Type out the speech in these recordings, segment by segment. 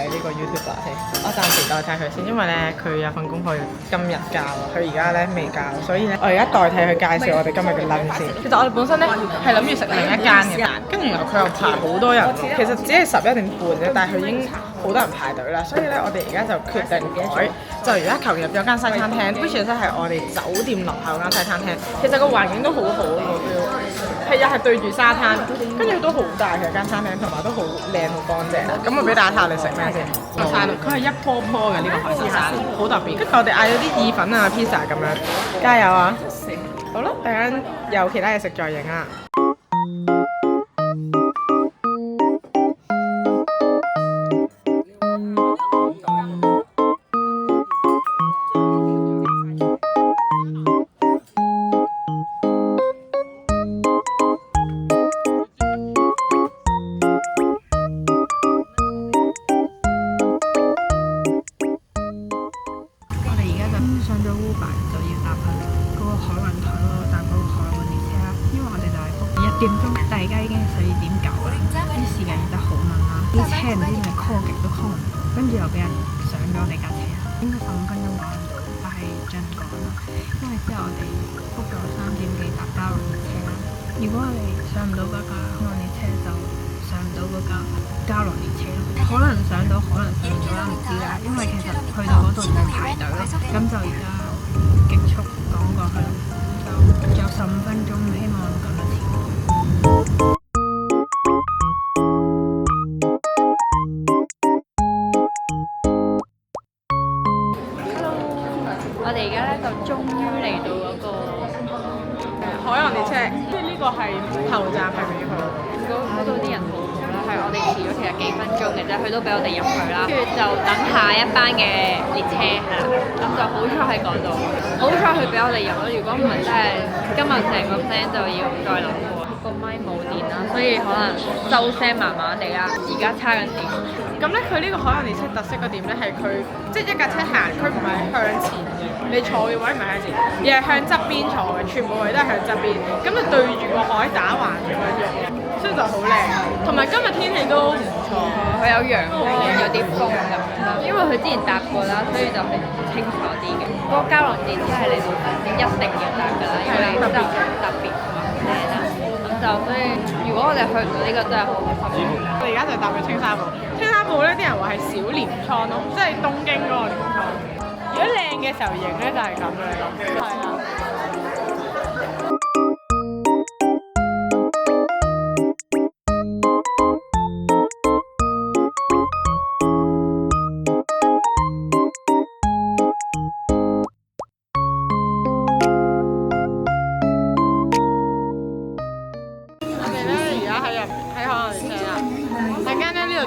替呢個 YouTuber 先，我暫時代替佢先，因為咧佢有份功課要今日交，佢而家咧未交，所以咧我而家代替佢介紹我哋今日嘅 lunch 先。其實我哋本身咧係諗住食另一間嘅，跟住然後佢又排好多人，其實只係11點半啫，但係佢已經好多人排隊啦，所以咧我哋而家就決定改，就而家求其入咗間西餐廳，which 係我哋酒店樓下嗰間西餐廳，其實個環境都好好嘅喎，係又係對住沙灘，跟住都好大嘅間餐廳，同埋都好靚好乾淨。咁我俾大家睇下你食咩先。佢係一棵棵嘅呢個海鮮沙律，好特別。跟住我哋嗌咗啲意粉啊、pizza 咁樣，加油啊！好啦，等陣有其他嘢食再影啊。上咗 Uber 就要搭去嗰個海運台嗰度搭嗰個海運列車啦，因為我哋就係1點鐘，但係而家已經係12點9啦，啲時間變得好慢啦，啲車唔知點解 call 極都 call 唔到，跟住又俾人上咗我哋架車，應該15分鐘趕到，但係盡趕啦，因為之後我哋 book 咗3點幾搭嘉樂列車啦，如果我哋上唔到嗰架海運列車就上唔到嗰架嘉樂列車咯，可能上到，可能上唔到啦，唔知啦，因為其實去到嗰度就排隊咯，咁就而家極速趕過去，就仲有15分鐘，希望趕得切。Hello， 我哋而家咧就終於嚟到嗰個海洋列車，即係呢個係頭站係俾佢。嗰度啲人好好啦，係我哋遲咗其實幾分鐘嘅啫，佢都俾我哋入去啦，跟住就等下一班嘅列車係啦，咁就好彩係趕到，好彩佢俾我哋入咯，如果唔係真係今日成個 plan 就要再諗過。個咪冇電啦，所以可能收聲麻麻地啦，而家叉緊電。咁咧，佢呢個海洋列車特色個點咧係佢即係一架車行，佢唔係向前嘅，你坐嘅位唔係向前，而係向側邊坐嘅，全部位都係向側邊，咁就對住個海打橫咁樣喐，所以就好靚。同埋今日天氣都唔錯，佢有陽光，有啲風咁樣，因為佢之前搭過啦，所以就係清楚啲嘅。嗰個嘉樂列車係嚟到一定要搭㗎啦，因為真係特別同埋好靚啦。就所以，如果我哋去唔到呢個真係好可惜。我哋而家就搭咗青沙堡，青沙堡咧啲人話係小鎌倉咯，即係東京嗰個鎌倉。如果靚嘅時候影咧就係咁樣咯，係啊。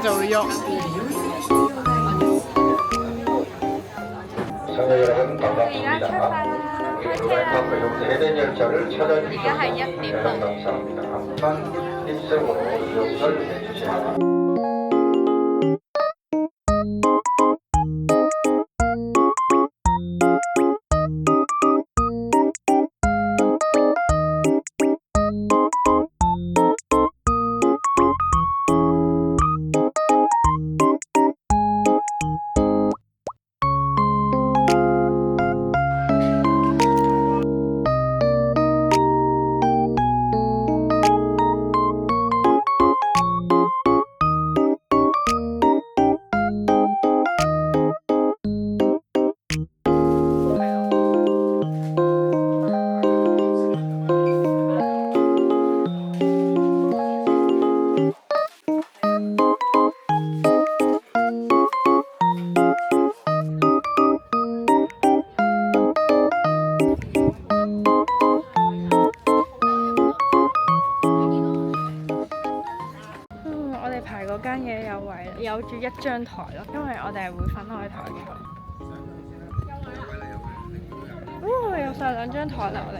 就會喐。而家出發啦，開車啦！而家係1點6。嗰間嘢有位，有住一張台咯，因為我哋係會分開台坐。有晒2張台啦，我哋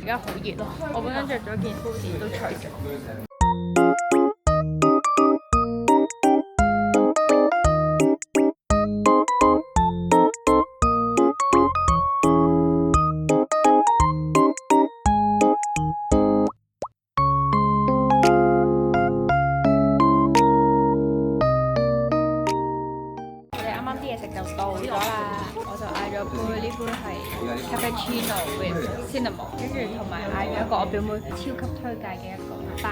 而家好熱咯，我本身着咗件 hoodie 都除咗。食就到咗啦，我就嗌咗杯，呢杯係 cappuccino with cinnamon， 跟住同埋嗌咗一個我表妹超級推介嘅一個包。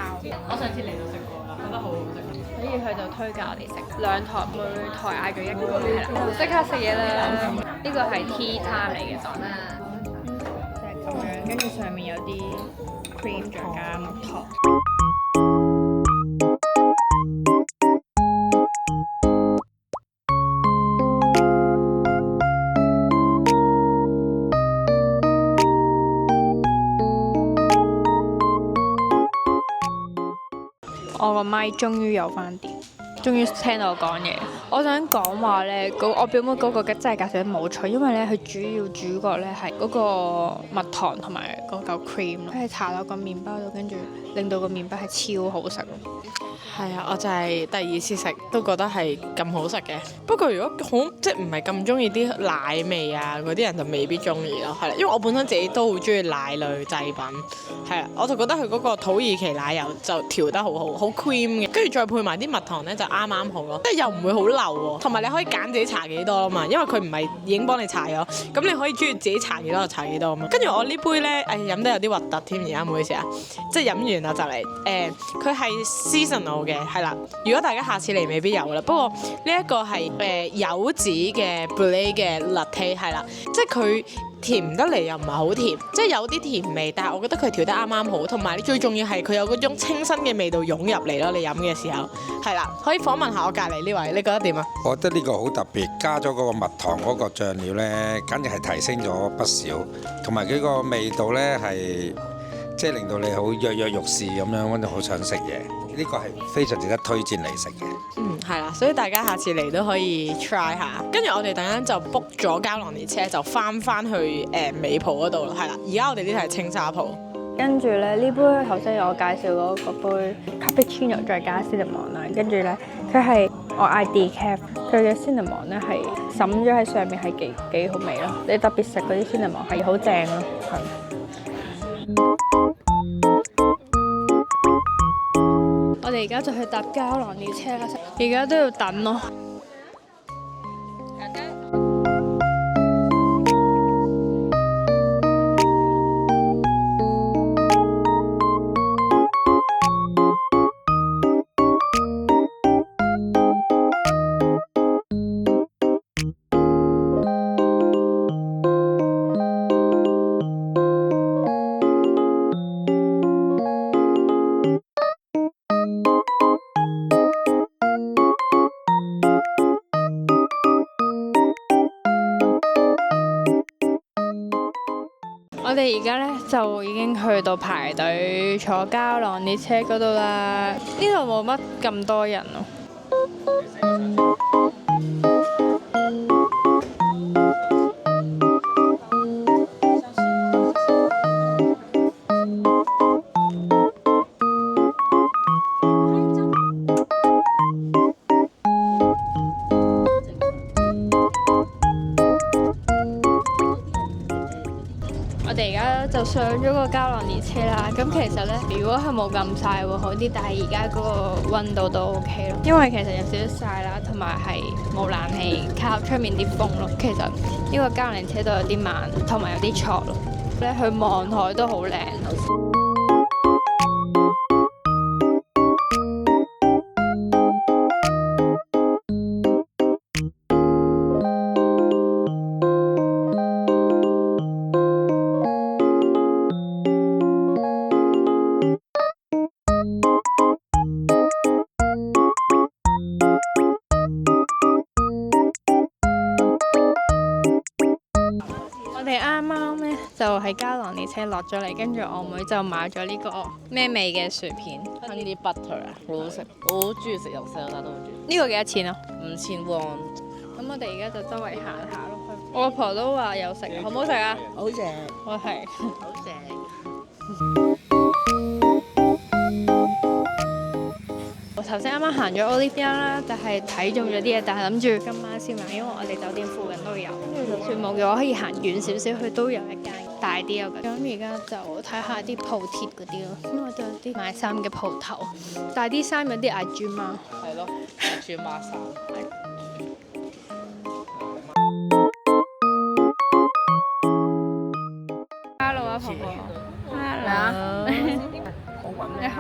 我上次嚟到食過啦，覺得好好食。所以佢就推介我哋食2台，每台嗌咗1個，係啦，即刻食嘢啦！呢個係 tea time 嚟嘅就係咁樣，跟住上面有啲 cream 再加蜜糖。我個咪終於有翻電，終於聽到我講嘢。我想講話咧，我表妹嗰個真係介紹得冇錯，因為咧佢主要主角咧係嗰個蜜糖同埋嗰嚿 cream 咯，佢係搽落個麵包度，跟住令到個麵包係超好食咯。係啊，我就係第2次食都覺得係咁好食嘅。不過如果好即係唔係咁中意啲奶味啊嗰啲人就未必中意咯，係啦。因為我本身自己都好中意奶類製品，係啊，我就覺得佢嗰個土耳其奶油就調得好好，好 cream 嘅，跟住再配埋啲蜜糖咧就啱啱好咯，即係又唔會好流喎。同埋你可以揀自己搽幾多啊嘛，因為佢唔係已經幫你搽咗，咁你可以中意自己搽幾多就搽幾多啊嘛。跟住我呢杯咧，飲得有啲核突添，而家唔好意思啊，即係飲完啦就嚟佢係 seasonal 嘅，係啦。如果大家下次嚟未必有啦，不過呢一個係柚子嘅 Brulee 嘅 latte 係啦，即係佢甜得嚟又唔係好甜，即係有啲甜味，但係我覺得佢調得啱啱好，同埋最重要係佢有嗰種清新嘅味道湧入嚟咯。你飲嘅時候係啦，可以訪問下我隔離呢位，你覺得點啊？我覺得呢個好特別，加咗嗰個蜜糖嗰個醬料呢，簡直係提升咗不少，同埋佢個味道呢係即係令到你好躍躍欲試咁樣，溫到好想食嘢。呢個係非常值得推薦嚟食嘅。係啦，所以大家下次嚟都可以 try 下。跟住我哋突然間就 book 咗膠囊列車，就翻去尾鋪嗰度啦。係啦，而家我哋呢度係青沙鋪。跟住咧，呢杯頭先我介紹嗰個杯 cappuccino 再加 cinnamon 啦，跟住咧佢係我嗌 decaf，佢嘅 cinnamon 咧係滲咗喺上面，係幾好味咯。你特別食嗰啲 cinnamon 係好正咯，係。我哋而家就去搭膠囊列車啦，而家都要等咯。我哋而家咧就已經去到排隊坐膠囊列車嗰度啦，呢度冇乜咁多人咯。我哋而家就上咗個膠囊列車啦，咁其實呢，如果係冇咁曬會好啲，但係而家嗰個溫度都 OK 咯，因為其實有少少曬啦，同埋係冇冷氣，靠出面啲風咯。其實呢個膠囊列車都有啲慢，同埋有啲錯咯。咧去望海都好靚。我哋啱啱咧就喺膠囊列車落咗嚟，跟住我妹就買咗呢個咩味嘅薯片 Honey butter 啊，好好食，我好中意食由細到大都好中意。呢個幾多錢啊5000 won。咁我哋而家就周圍行下咯。我阿婆都話有食，好唔好食啊？好正，我係。好正。我頭先啱啱行咗 Olivia 啦，但係睇中咗啲嘢，但係諗住今晚先買，因為我哋酒店附近都有。跟住就算冇嘅話，可以行遠少少，佢都有一間大啲有嘅。咁而家就睇下啲鋪貼嗰啲咯，因為都有啲買衫嘅鋪頭，但係啲衫有啲阿豬媽。係咯，轉孖衫。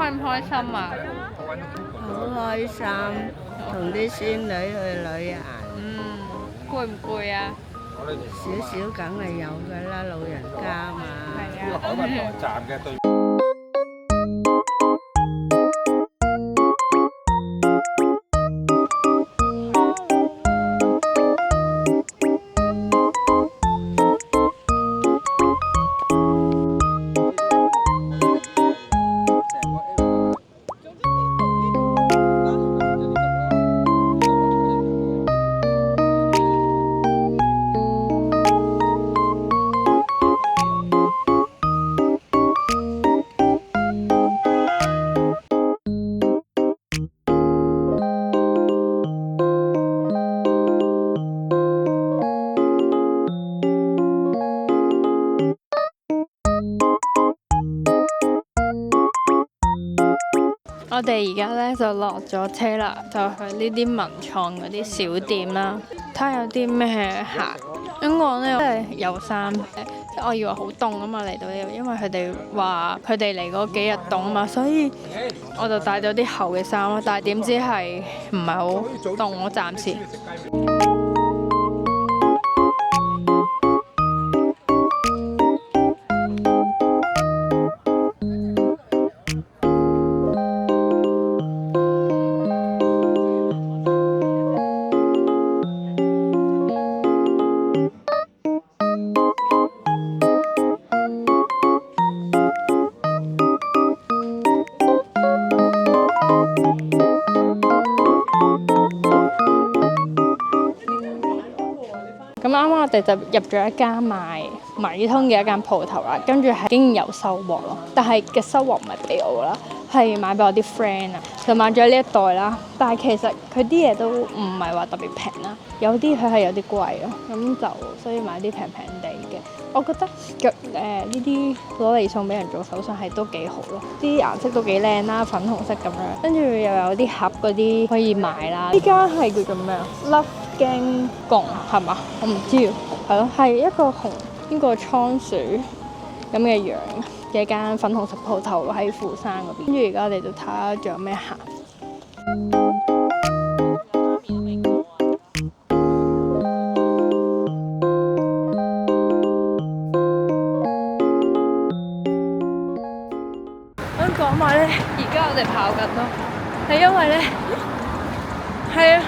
開唔開心啊？好開心，同啲孫女去旅行，攰唔攰啊？少少梗係有㗎啦，老人家嘛。係啊。海運台站嘅對。我哋而家咧就落咗車啦，就去呢啲文創嗰啲小店啦，睇下有啲咩客。香港咧，即係有衫，即係我以為好凍啊嘛嚟到呢度，因為佢哋話佢哋嚟嗰幾日凍啊嘛，所以我就帶咗啲厚嘅衫咯。但係點知係唔係好凍咯，暫時。咁啱啱我哋就入咗一間賣米通嘅一間鋪頭啦，跟住係竟然有收穫咯，但係嘅收穫唔係俾我啦，係買俾我啲 friend 啊，就買咗呢一袋啦。但係其實佢啲嘢都唔係話特別平啦，有啲佢係有啲貴咯，咁就所以買啲平平地嘅。我覺得呢啲攞嚟送俾人做手信係都幾好咯，啲顏色都幾靚啦，粉紅色咁樣，跟住又有啲盒嗰啲可以買啦。呢間係叫做咩啊？Love Gang Gong係嘛？我唔知，係咯，係一個紅呢個倉鼠咁嘅樣嘅一間粉紅色鋪頭喺富山嗰邊。跟住而家我哋就睇下仲有咩行。講話咧，而家我哋跑緊咯，係因為咧，係啊，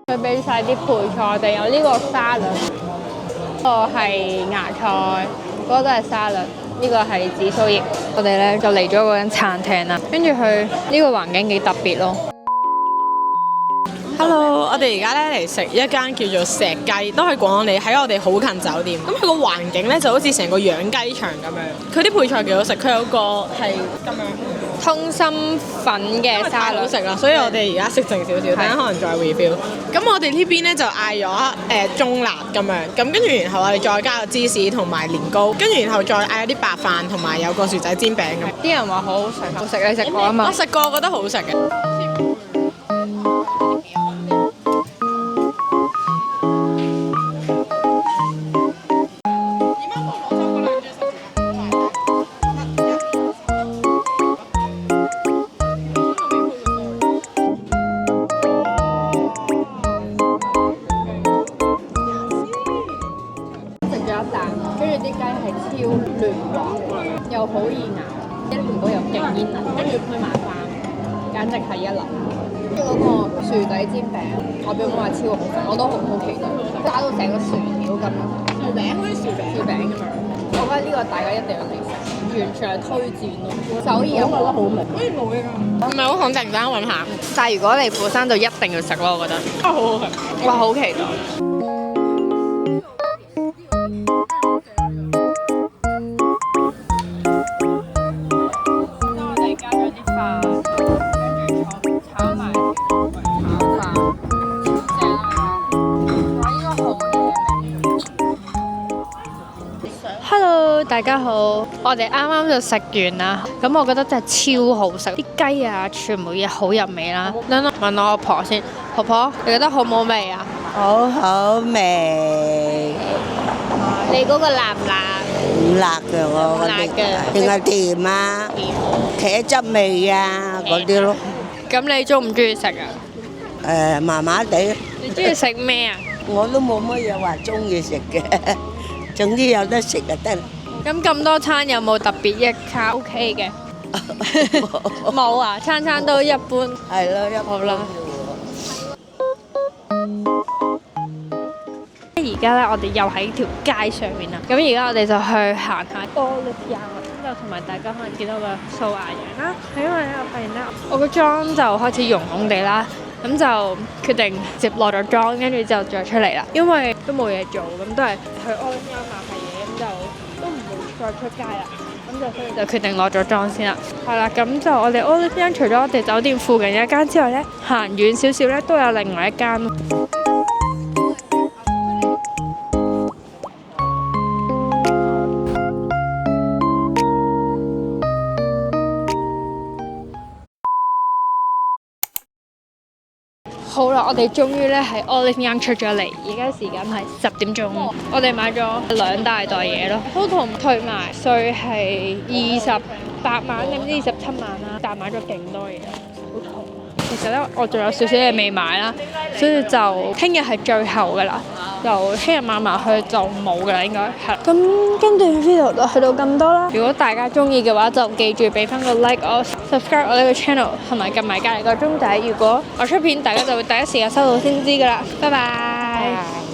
佢俾晒啲配菜，我哋有呢個沙律。呢個係芽菜，嗰個都係沙律，呢個係紫蘇葉。我哋咧就嚟咗嗰間餐廳啦，跟住佢呢個環境幾特別咯。Hello，我哋而家咧嚟食一間叫做石雞，都係廣東嚟，喺我哋好近酒店。咁佢個環境咧就好似成個養雞場咁樣，佢啲配菜幾好食，佢有個係咁樣通心粉嘅沙律好食啦，所以我哋而家食剩少少，等陣可能再 review。咁我哋呢邊咧就嗌咗中辣咁樣，咁跟住然後我哋再加個芝士同埋年糕，跟住然後再嗌一啲白飯同埋有個薯仔煎餅咁。啲人話好好食，好食你食過啊嘛？我食過，覺得好食嘅。跟住啲雞係超嫩滑，又好易咬，啲年糕又勁煙韌，跟住配埋飯，簡直係一流。跟住嗰個薯仔煎餅，我表妹話超好食，我都好期待，加到成個薯條咁。薯餅好似薯餅咁樣，我覺得呢個大家一定要嚟食，完全係推薦咯。首爾有覺得好味，好似冇嘅嘛，唔係好肯定，等我揾下。但係如果嚟釜山就一定要食咯，我覺得。好好食，哇，好期待！大大家好，我哋啱啱就食完啦，咁我覺得真係超好食，啲雞啊全部嘢好入味啦。等等問我婆婆先，婆婆你覺得好冇味啊？好好味，你嗰個辣唔辣？唔辣嘅我唔辣嘅定係甜啊，茄汁味啊嗰啲咯。咁你中唔中意食啊？麻麻地，你中意食咩啊？我都冇乜嘢話中意食嘅，總之有得食就得啦。咁多餐有冇特別一餐 OK 嘅？冇啊，餐餐都一般。係咯，一好啦。而家咧，我哋又喺條街上面啦。咁而家我哋就去行下 Olive Young，咁就同埋大家可能見到個素顏樣啦。係因為咧，我發現咧，我個妝就開始融融地啦，咁就決定直接落咗妝，跟住之後再出嚟啦。因為都冇嘢做，咁都係去 Olive Young 買下嘢，咁就都唔會再出街啦。咁就所以就決定落咗妝先啦。係啦，咁就我哋 Olive Young 除咗我哋酒店附近一間之外咧，行遠少少咧都有另外一間。好啦，我哋終於咧喺 Olive Young 出咗嚟，而家時間係10點鐘。我哋買咗2大袋嘢咯，都同退埋稅係28萬定唔知27萬啦，但係買咗勁多嘢，好重。其實咧，我仲有少少嘢未買啦，所以就聽日係最後噶啦，就聽日買埋去就冇噶啦，應該係。咁跟住 video 就去到咁多啦。如果大家中意嘅話，就記住俾翻個 like 我 subscribe 我呢個 channel， 同埋撳埋隔離個鐘仔。如果我出片，大家就會第一時間收到先知噶啦。拜拜。